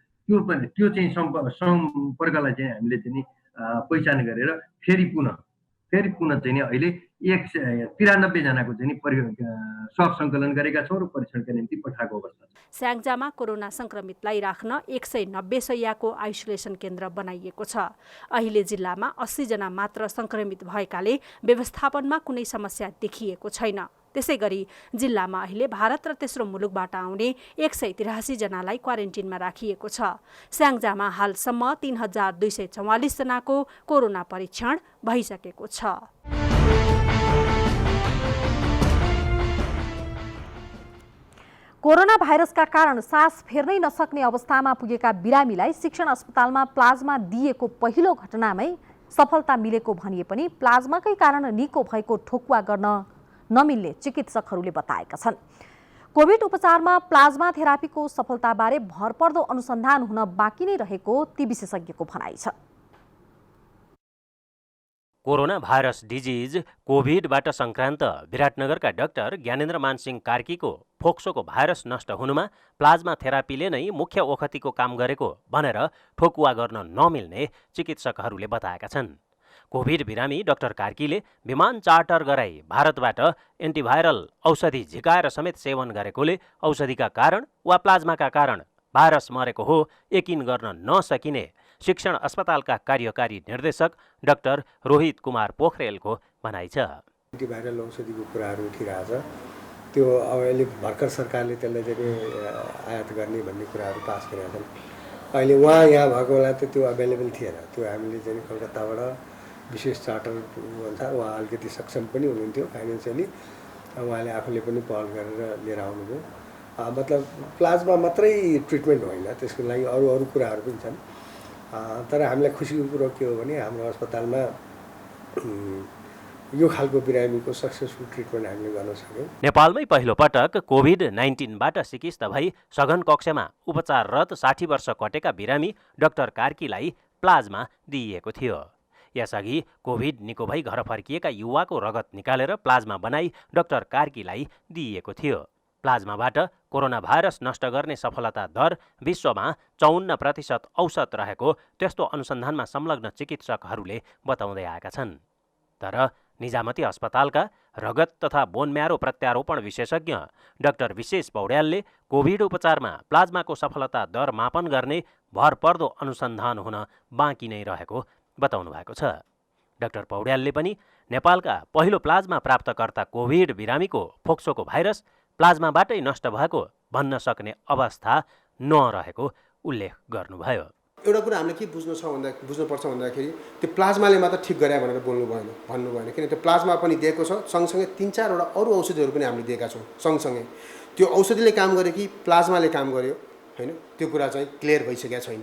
M: त्यो चाहिँ सम्पर्कलाई चाहिँ हामीले चाहिँ पहिचान गरेर फेरि पुनः चाहिँ नि अहिले 193 जनाको चाहिँ स्वाब सङ्कलन गरेका छौँ र परीक्षणका निम्ति पठाएको अवस्था छ।
G: स्याङ्जामा कोरोना सङ्क्रमितलाई राख्न 190 शैय्याको आइसोलेसन केन्द्र बनाइएको छ। अहिले जिल्लामा 80 जना मात्र सङ्क्रमित भएकाले व्यवस्थापनमा कुनै समस्या देखिएको छैन। त्यसै गरी जिल्लामा अहिले भारत र तेस्रो मुलुकबाट आउने 183 जनालाई क्वारेन्टिनमा राखिएको छ। स्याङ्जामा हालसम्म 3244 जनाको कोरोना परीक्षण भइसकेको छ।
B: कोरोना भाइरसका कारण सास फेर्नै नसक्ने अवस्थामा पुगेका बिरामीलाई शिक्षण अस्पतालमा प्लाज्मा दिएको पहिलो घटनामै सफलता मिलेको भनिए पनि प्लाज्माकै कारण निको भएको ठोकुवा गर्न नमिल्ने चिकित्सकहरूले बताएका छन्। कोभिड उपचारमा प्लाज्मा थेरापीको सफलताबारे भरपर्दो अनुसन्धान हुन बाँकी नै रहेको ती विशेषज्ञको भनाइ छ।
N: कोरोना भाइरस डिजिज कोभिडबाट सङ्क्रान्त विराटनगरका डाक्टर ज्ञानेन्द्र मानसिंह कार्कीको फोक्सोको भाइरस नष्ट हुनुमा प्लाज्मा थेरापीले नै मुख्य ओखतीको काम गरेको भनेर ठोकुवा गर्न नमिल्ने चिकित्सकहरूले बताएका छन्। कोभिड बिरामी डाक्टर कार्कीले विमान चार्टर गराई भारतबाट एन्टिभाइरल औषधि झिकाएर समेत सेवन गरेकोले औषधिका कारण वा प्लाज्माका कारण भाइरस मरेको हो यकिन गर्न नसकिने शिक्षण अस्पतालका कार्यकारी निर्देशक डाक्टर रोहित कुमार पोखरेलको भनाइ छ।
O: एन्टिभाइरल औषधिको कुराहरू उठिरहेछ, त्यो अब अहिले भर्खर सरकारले त्यसलाई चाहिँ आयात गर्ने भन्ने कुराहरू पास गरेका छन्। अहिले उहाँ यहाँ भएको बेला त त्यो अभाइलेबल थिएन, त्यो हामीले चाहिँ कलकत्ताबाट विशेष चार्टर अनुसार उहाँ अलिकति सक्षम पनि हुनुहुन्थ्यो फाइनेन्सियली, उहाँले आफूले पनि पहल गरेर लिएर आउनुभयो। मतलब प्लाज्मा मात्रै ट्रिटमेन्ट होइन, त्यसको लागि अरू कुराहरू पनि छन्। तर हामीलाई खुसीको कुरो के हो भने हाम्रो अस्पतालमा यो खालको बिरामीको सक्सेसफुल ट्रिटमेन्ट हामीले गर्न सक्यौँ।
N: नेपालमै पहिलो पटक कोभिड-19बाट सिकिस्त भई सघन कक्षमा उपचाररत 60 वर्ष कटेका बिरामी डाक्टर कार्कीलाई प्लाज्मा दिइएको थियो। यसअघि कोभिड निको भई घर फर्किएका युवाको रगत निकालेर प्लाज्मा बनाई डाक्टर कार्कीलाई दिइएको थियो। प्लाज्माबाट कोरोना भाइरस नष्ट गर्ने सफलता दर विश्वमा 54% औसत रहेको त्यस्तो अनुसन्धानमा संलग्न चिकित्सकहरूले बताउँदै आएका छन्। तर निजामती अस्पतालका रगत तथा बोन म्यारो प्रत्यारोपण विशेषज्ञ डाक्टर विशेष पौड्यालले कोभिड उपचारमा प्लाज्माको सफलता दर मापन गर्ने भरपर्दो अनुसन्धान हुन बाँकी नै रहेको बताउनु भएको छ। डाक्टर पौड्यालले पनि नेपालका पहिलो प्लाज्मा प्राप्तकर्ता कोभिड बिरामीको फोक्सोको भाइरस प्लाज्माबाटै नष्ट भएको भन्न सक्ने अवस्था नरहेको उल्लेख गर्नुभयो।
P: एउटा कुरा हामीले के बुझ्नुपर्छ भन्दाखेरि त्यो प्लाज्माले मात्र ठिक गरे भनेर भन्नु भएन, किन त्यो प्लाज्मा पनि दिएको छ, सँगसँगै 3-4वटा अरू औषधिहरू पनि हामीले दिएका छौँ। सँगसँगै त्यो औषधिले काम गर्यो कि प्लाज्माले काम गर्यो होइन, त्यो कुरा चाहिँ क्लियर भइसकेको छैन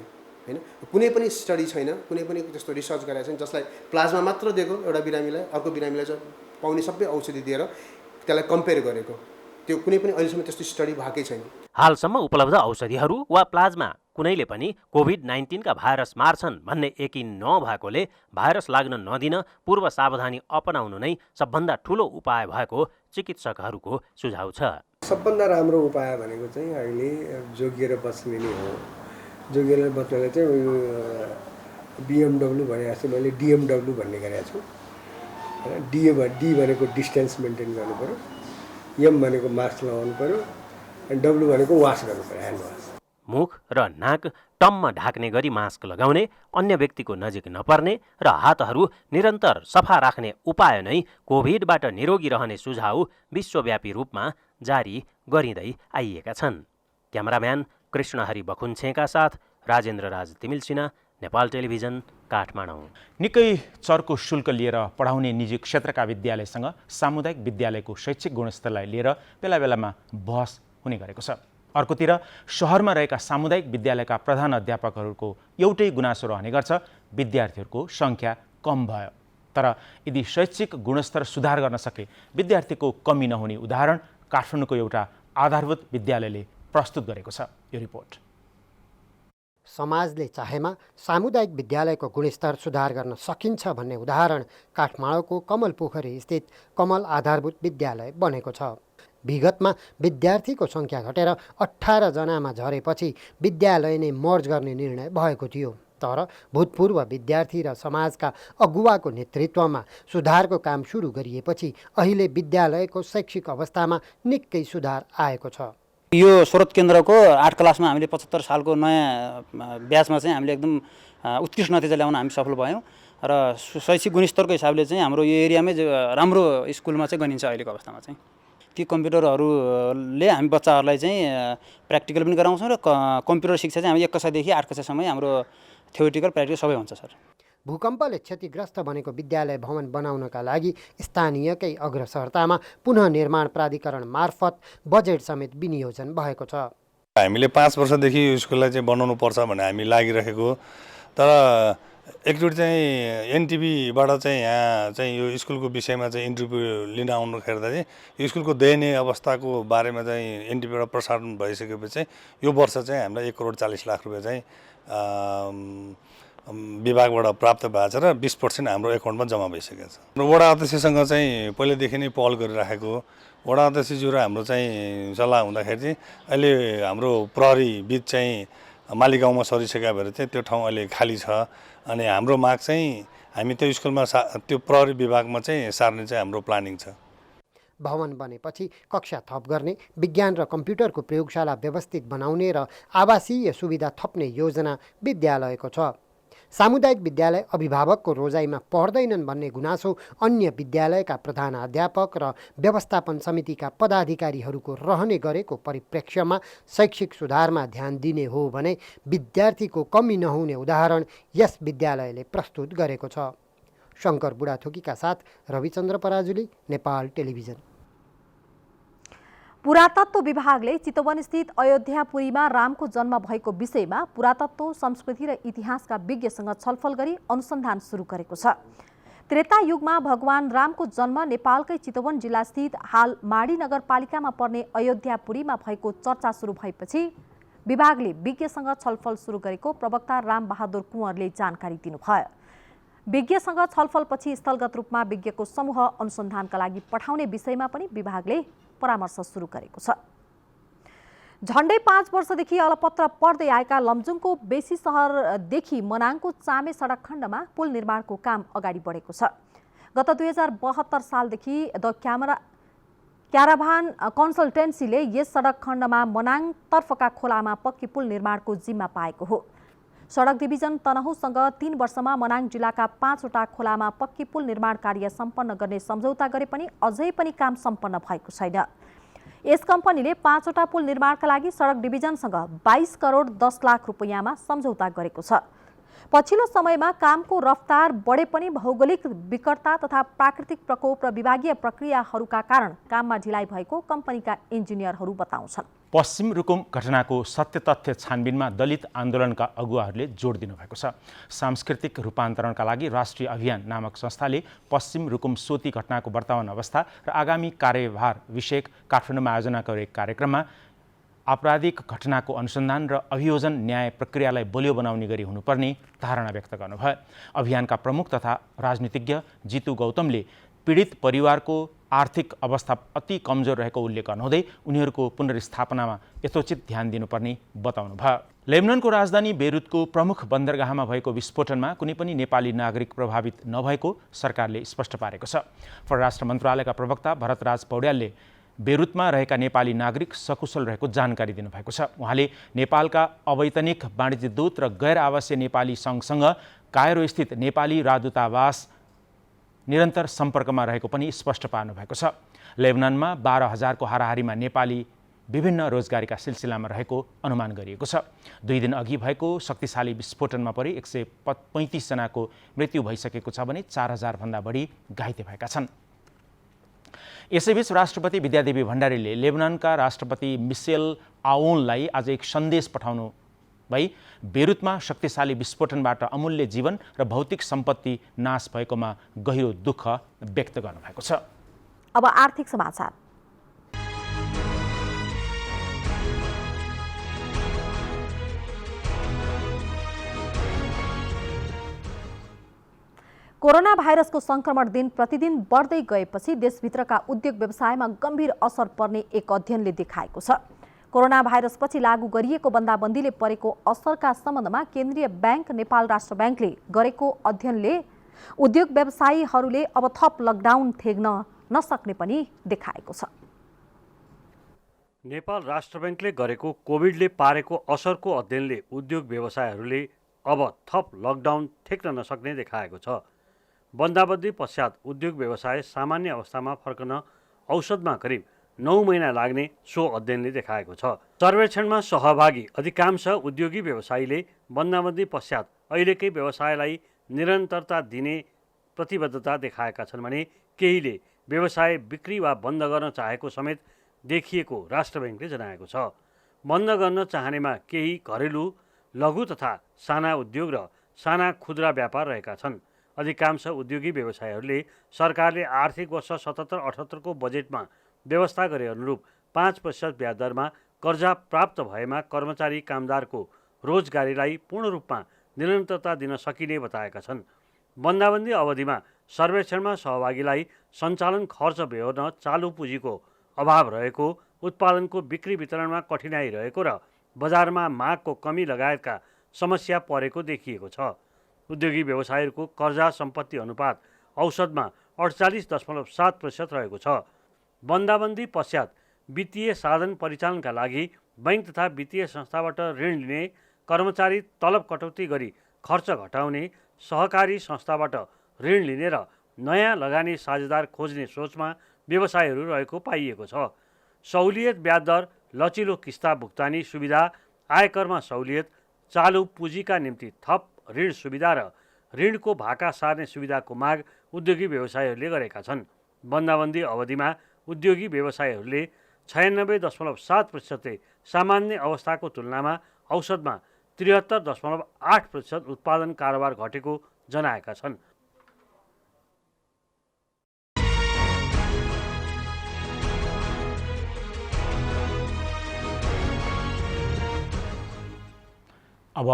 P: होइन कुनै पनि स्टडी छैन, कुनै पनि त्यस्तो रिसर्च गरेको छैन जसलाई प्लाज्मा मात्र दिएको एउटा बिरामीलाई अर्को बिरामीलाई चाहिँ पाउने सबै औषधि दिएर त्यसलाई कम्पेयर गरेको, त्यो कुनै पनि अहिलेसम्म त्यस्तो स्टडी भएकै छैन।
N: हालसम्म उपलब्ध औषधिहरू वा प्लाज्मा कुनैले पनि कोभिड-19 का भाइरस मार्छन् भन्ने यकिन नभएकोले भाइरस लाग्न नदिन पूर्व सावधानी अपनाउनु नै सबभन्दा ठूलो उपाय भएको चिकित्सकहरूको सुझाव छ।
O: सबभन्दा राम्रो उपाय भनेको चाहिँ अहिले जोगिएर बस्ने नै हो। जोगिएर बस्नलाई चाहिँ BMW भने जस्तो मैले DMW भन्ने गरेको छु। डी भनेको डिस्टेन्स मेन्टेन गर्नु पर्यो, M भनेको मास्क लगाउनु पर्यो, अनि W भनेको वास गर्नु पर्यो, ह्यान्ड वास।
N: मुख र नाक टम्म ढाक्ने गरी मास्क लगाउने, अन्य व्यक्तिको नजिक नपर्ने र हातहरू निरन्तर सफा राख्ने उपाय नै कोभिडबाट निरोगी रहने सुझाव विश्वव्यापी रूपमा जारी गरिँदै आइएका छन्। क्यामेराम्यान कृष्णहरि बखुन्छेका साथ राजेन्द्र राज तिमिल सिन्हा, नेपाल टेलिभिजन, काठमाडौँ।
A: निकै चर्को शुल्क लिएर पढाउने निजी क्षेत्रका विद्यालयसँग सामुदायिक विद्यालयको शैक्षिक गुणस्तरलाई लिएर बेला बेलामा बहस हुने गरेको छ। अर्कोतिर शहरमा रहेका सामुदायिक विद्यालयका प्रधान अध्यापकहरूको एउटै गुनासो रहने गर्छ, विद्यार्थीहरूको सङ्ख्या कम भयो। तर यदि शैक्षिक गुणस्तर सुधार गर्न सके विद्यार्थीको कमी नहुने उदाहरण काठमाडौँको एउटा आधारभूत विद्यालयले प्रस्तुत गरेको छ। यो रिपोर्ट।
Q: समाजले चाहेमा सामुदायिक विद्यालयको गुणस्तर सुधार गर्न सकिन्छ भन्ने उदाहरण काठमाडौँको कमल पोखरी स्थित कमल आधारभूत विद्यालय बनेको छ। विगतमा विद्यार्थीको सङ्ख्या घटेर 18 जनामा झरेपछि विद्यालय नै मर्ज गर्ने निर्णय भएको थियो। तर भूतपूर्व विद्यार्थी र समाजका अगुवाको नेतृत्वमा सुधारको काम सुरु गरिएपछि अहिले विद्यालयको शैक्षिक अवस्थामा निकै सुधार आएको छ।
R: यो स्रोत केन्द्रको 8 क्लासमा हामीले 75 सालको नयाँ ब्याचमा चाहिँ हामीले एकदम उत्कृष्ट नतिजा ल्याउन हामी सफल भयौँ र शैक्षिक गुणस्तरको हिसाबले चाहिँ हाम्रो यो एरियामै राम्रो स्कुलमा चाहिँ गनिन्छ। अहिलेको अवस्थामा चाहिँ ती कम्प्युटरहरूले हामी बच्चाहरूलाई चाहिँ प्र्याक्टिकल पनि गराउँछौँ र कम्प्युटर शिक्षा चाहिँ हामी 1 कक्षादेखि 8 कक्षासम्म हाम्रो थ्योरिटिकल प्र्याक्टिकल सबै हुन्छ सर।
Q: भूकम्पले क्षतिग्रस्त बनेको विद्यालय भवन बनाउनका लागि स्थानीयकै अग्रसरतामा पुनः निर्माण प्राधिकरण मार्फत बजेट समेत विनियोजन भएको छ।
S: हामीले 5 वर्षदेखि यो स्कुललाई चाहिँ बनाउनु पर्छ भन्ने हामी लागिरहेको, तर एकचोटि चाहिँ एनटिभीबाट चाहिँ यहाँ चाहिँ यो स्कुलको विषयमा चाहिँ इन्टरभ्यू लिन आउनुपर्दा चाहिँ यो स्कुलको दयनीय अवस्थाको बारेमा चाहिँ एनटिभीबाट प्रसारण भइसकेपछि चाहिँ यो वर्ष चाहिँ हामीलाई 1,40,00,000 रुपियाँ चाहिँ विभागबाट प्राप्त भएको छ र 20% हाम्रो एकाउन्टमा जम्मा भइसकेको छ। र वडा अध्यक्षसँग चाहिँ पहिलेदेखि नै पहल गरिराखेको, वडा अध्यक्षज्यू र हाम्रो चाहिँ सल्लाह हुँदाखेरि चाहिँ अहिले हाम्रो प्रहरी बिच चाहिँ मालीगाउँमा सरिसकेका भएर चाहिँ त्यो ठाउँ अहिले खाली छ। अनि हाम्रो माग चाहिँ हामी त्यो स्कुलमा त्यो प्रहरी विभागमा चाहिँ सार्ने चाहिँ हाम्रो प्लानिङ छ।
Q: भवन बनेपछि कक्षा थप गर्ने, विज्ञान र कम्प्युटरको प्रयोगशाला व्यवस्थित बनाउने र आवासीय सुविधा थप्ने योजना विद्यालयको छ। सामुदायिक विद्यालय अभिभावकको रोजाइमा पर्दैनन् भन्ने गुनासो अन्य विद्यालयका प्रधानाध्यापक र व्यवस्थापन समितिका पदाधिकारीहरूको रहने गरेको परिप्रेक्ष्यमा शैक्षिक सुधारमा ध्यान दिने हो भने विद्यार्थीको कमी नहुने उदाहरण यस विद्यालयले प्रस्तुत गरेको छ। शङ्कर बुढाथोकीका साथ रविचन्द्र पराजुली, नेपाल टेलिभिजन।
B: पुरातत्व विभागले चितवनस्थित अयोध्यापुरीमा रामको जन्म भएको विषयमा पुरातत्व, संस्कृति र इतिहासका विज्ञसँग छलफल गरी अनुसन्धान सुरु गरेको छ। त्रेता युगमा भगवान रामको जन्म नेपालकै चितवन जिल्लास्थित हाल माडी नगरपालिकामा पर्ने अयोध्यापुरीमा भएको चर्चा सुरु भएपछि विभागले विज्ञसँग छलफल सुरु गरेको प्रवक्ता रामबहादुर कुँवरले जानकारी दिनुभयो। विज्ञसँग छलफलपछि स्थलगत रूपमा विज्ञको समूह अनुसन्धानका लागि पठाउने विषयमा पनि विभागले परामर्श सुरु गरेको छ। झण्डै 5 वर्षदेखि अलपत्र पर्दै आएका लमजुङको बेसी सहरदेखि मनाङको चामे सडक खण्डमा पुल निर्माणको काम अगाडि बढेको छ। गत 2072 सालदेखि द क्याराभान कन्सल्टेन्सीले यस सडक खण्डमा मनाङ तर्फका खोलामा पक्की पुल निर्माणको जिम्मा पाएको हो। सडक डिभिजन तनहुँसँग 3 वर्षमा मनाङ जिल्लाका 5 वटा खोलामा पक्की पुल निर्माण कार्य सम्पन्न गर्ने सम्झौता गरे पनि अझै पनि काम सम्पन्न भएको छैन। यस कम्पनीले 5 वटा पुल निर्माणका लागि सडक डिभिजनसँग 22 करोड 10 लाख रुपैयाँमा सम्झौता गरेको छ। पछिल्लो समयमा कामको रफ्तार बढे पनि भौगोलिक विकटता तथा प्राकृतिक प्रकोप र विभागीय प्रक्रियाहरूका कारण काममा ढिलाइ भएको कम्पनीका इन्जिनियरहरू बताउँछन्।
A: पश्चिम रुकुम घटनाको सत्य तथ्य छानबिनमा दलित आन्दोलनका अगुवाहरूले जोड दिनुभएको छ। सांस्कृतिक रूपान्तरणका लागि राष्ट्रिय अभियान नामक संस्थाले पश्चिम रुकुम सोती घटनाको वर्तमान अवस्था र आगामी कार्यभार विषयक काठमाडौँमा आयोजना गरेको कार्यक्रममा आपराधिक घटनाको अनुसन्धान र अभियोजन न्याय प्रक्रियालाई बलियो बनाउने गरी हुनुपर्ने धारणा व्यक्त गर्नुभयो। अभियानका प्रमुख तथा राजनीतिज्ञ जितु गौतमले पीडित परिवारको आर्थिक अवस्था अति कमजोर रहेको उल्लेख गर्नुहुँदै उनीहरूको पुनर्स्थापनामा यथोचित ध्यान दिनुपर्ने बताउनुभयो। लेबननको राजधानी बेरुतको प्रमुख बन्दरगाहमा भएको विस्फोटनमा कुनै पनि नेपाली नागरिक प्रभावित नभएको सरकारले स्पष्ट पारेको छ। परराष्ट्र मन्त्रालयका प्रवक्ता भरतराज पौड्यालले बेरुतमा रहेका नेपाली नागरिक सकुशल रहेको जानकारी दिनुभएको छ। उहाँले नेपालका अवैतनिक वाणिज्य दूत र गैर आवासीय नेपाली सङ्घसँग कायरो स्थित नेपाली राजदूतावास निरन्तर सम्पर्कमा रहेको पनि स्पष्ट पार्नुभएको छ। लेबनानमा 12,000 को हाराहारीमा नेपाली विभिन्न रोजगारीका सिलसिलामा रहेको अनुमान गरिएको छ। 2 दिन अघि भएको शक्तिशाली विस्फोटनमा परि 135 जनाको मृत्यु भइसकेको छ भने 4,000 भन्दा बढी घाइते भएका छन्। यसैबीच राष्ट्रपति विद्यादेवी भण्डारीले लेबनानका राष्ट्रपति मिसेल आउनलाई आज एक सन्देश पठाउनु भई बेरुतमा शक्तिशाली विस्फोटनबाट अमूल्य जीवन र भौतिक सम्पत्ति नाश भएकोमा गहिरो दुःख व्यक्त गर्नुभएको छ।
B: अब आर्थिक समाचार। कोरोना भाइरसको संक्रमण दिन प्रतिदिन बढ्दै गएपछि देशभित्रका उद्योग व्यवसायमा गम्भीर असर पर्ने एक अध्ययनले देखाएको छ। कोरोना भाइरसपछि लागू गरिएको बन्दाबन्दीले परेको असरका सम्बन्धमा केन्द्रीय ब्याङ्क नेपाल राष्ट्र ब्याङ्कले गरेको अध्ययनले उद्योग व्यवसायीहरूले अब थप लकडाउन थेग्न नसक्ने पनि देखाएको छ।
T: नेपाल राष्ट्र ब्याङ्कले गरेको कोभिडले पारेको असरको अध्ययनले उद्योग व्यवसायहरूले अब थप लकडाउन थेक्न नसक्ने देखाएको छ। बन्दाबन्दी पश्चात उद्योग व्यवसाय सामान्य अवस्थामा फर्कन औसतमा करिब 9 महिना लाग्ने सो अध्ययनले देखाएको छ। सर्वेक्षणमा सहभागी अधिकांश उद्योगी व्यवसायीले बन्दाबन्दी पश्चात अहिलेकै व्यवसायलाई निरन्तरता दिने प्रतिबद्धता देखाएका छन् भने केहीले व्यवसाय बिक्री वा बन्द गर्न चाहेको समेत देखिएको राष्ट्र ब्याङ्कले जनाएको छ। बन्द गर्न चाहनेमा केही घरेलु, लघु तथा साना उद्योग र साना खुद्रा व्यापार रहेका छन्। अधिकांश उद्योगी व्यवसायीहरूले सरकारले आर्थिक वर्ष 77-78 को बजेटमा व्यवस्था गरे अनुरूप 5% ब्याज दरमा कर्जा प्राप्त भएमा कर्मचारी कामदारको रोजगारीलाई पूर्ण रूपमा निरन्तरता दिन सकिने बताएका छन्। बन्दाबन्दी अवधिमा सर्वेक्षणमा सहभागीलाई सञ्चालन खर्च बेहोर्न चालु पुँजीको अभाव रहेको, उत्पादनको बिक्री वितरणमा कठिनाई रहेको र बजारमा मागको कमी लगायतका समस्या परेको देखिएको छ। उद्योगी व्यवसायीहरूको कर्जा सम्पत्ति अनुपात औसतमा 48.7% रहेको छ। बन्दाबन्दी पश्चात वित्तीय साधन परिचालनका लागि बैंक तथा वित्तीय संस्थाबाट ऋण लिने, कर्मचारी तलब कटौती गरी खर्च घटाउने, सहकारी संस्थाबाट ऋण लिने र नयाँ लगानी साझेदार खोज्ने सोचमा व्यवसायीहरू रहेको पाइएको छ। सहुलियत ब्याज दर, लचिलो किस्ता भुक्तानी सुविधा, आयकरमा सहुलियत, चालु पुँजीका निम्ति थप ऋण सुविधा र ऋणको भाका सार्ने सुविधाको माग उद्योगी व्यवसायीहरूले गरेका छन्। बन्दाबन्दी अवधिमा उद्योगी व्यवसायीहरूले 96.7% सामान्य अवस्थाको तुलनामा औसतमा 73.8% उत्पादन कारोबार घटेको जनाएका छन्।
A: अब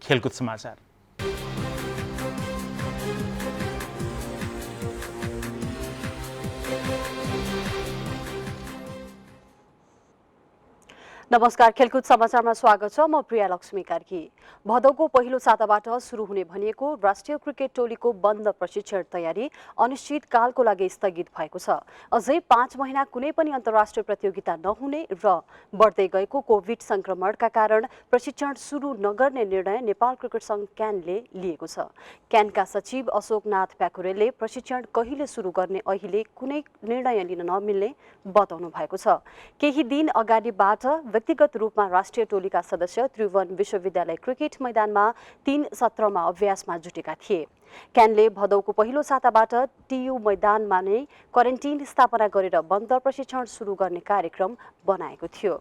A: खेलकुद समाचार।
U: नमस्कार, खेलकुद समाचारमा स्वागत छ। म प्रिया लक्ष्मी कार्की। भदौको पहिलो साताबाट सुरु हुने भनिएको राष्ट्रिय क्रिकेट टोलीको बन्द प्रशिक्षण तयारी अनिश्चितकालको लागि स्थगित भएको छ। अझै 5 महिना कुनै पनि अन्तर्राष्ट्रिय प्रतियोगिता नहुने र बढ्दै गएको कोभिड संक्रमणका कारण प्रशिक्षण सुरु नगर्ने निर्णय नेपाल क्रिकेट संघ क्यानले लिएको छ। क्यानका सचिव अशोकनाथ प्याकुरेलले प्रशिक्षण कहिले सुरु गर्ने अहिले कुनै निर्णय लिन नमिल्ने बताउनु भएको छ। केही दिन अगाडिबाट व्यक्तिगत रूपमा राष्ट्रिय टोलीका सदस्य त्रिभुवन विश्वविद्यालय क्रिकेट मैदानमा 3 सत्रमा अभ्यासमा जुटेका थिए। क्यानले भदौको पहिलो साताबाट टियु मैदानमा नै क्वारेन्टिन स्थापना गरेर बन्द प्रशिक्षण सुरु गर्ने कार्यक्रम बनाएको थियो।